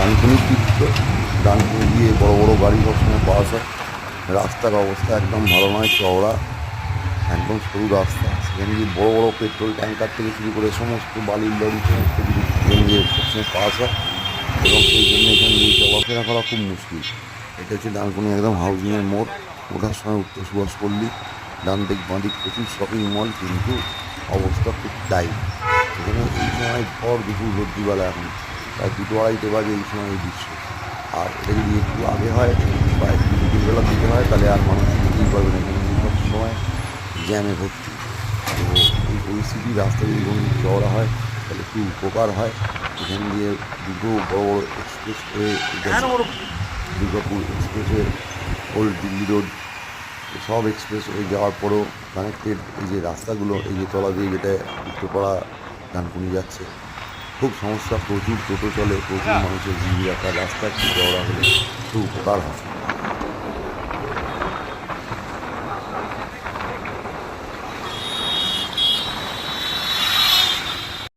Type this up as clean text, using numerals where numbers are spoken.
ডানকুনি তীর্থ, ডানকুনি দিয়ে বড় বড় গাড়ি সবসময় পাস হয়। রাস্তার অবস্থা একদম ভালো নয়, চওড়া একদম সরু রাস্তা। সেখানে গিয়ে বড় বড় পেট্রোল ট্যাঙ্কার থেকে শুরু করে সমস্ত বালির লরি সমস্ত কিছু সেখানে গিয়ে সবসময় পাস হয়, এবং সেই জন্য এখানে গিয়ে চলাফেরা করা খুব মুশকিল। এটা হচ্ছে ডানকুনি একদম হাউজিংয়ের মোড়। ওঠার সময় উত্তর সুভাষপল্লী, ডান দিক বাঁ দিক প্রচুর শপিং মল, কিন্তু অবস্থা খুব টাইট। এখানে এই সময় ভর দুপুর রোদ্দুরবেলা, এখন প্রায় 2টো 2:30 বাজে এই সময় এই দৃশ্য। আর এটা যদি একটু আগে হয় বা একটু বিকেলবেলার দিকে হয়, তাহলে আর মানুষ যেতেই পারবে না, এখানে সব সময় জ্যামে ভর্তি। তো এই পরিস্থিতি, রাস্তা যদি কোনো চওড়া হয় তাহলে একটু উপকার হয়। এখান দিয়ে দুটো বড় বড় এক্সপ্রেস হয়ে Durgapur expressway, old Delhi road, সব এক্সপ্রেস হয়ে যাওয়ার পরেও কানেক্টেড এই যে রাস্তাগুলো, এই যে তলা দিয়ে যেটা উত্তরপাড়া ডানকুনি যাচ্ছে, খুব সমস্যা। প্রচুর টোটো চলে, প্রচুর মানুষের ভিড়। একটা রাস্তা একটু চওড়া হলে খুব উপকার হয়।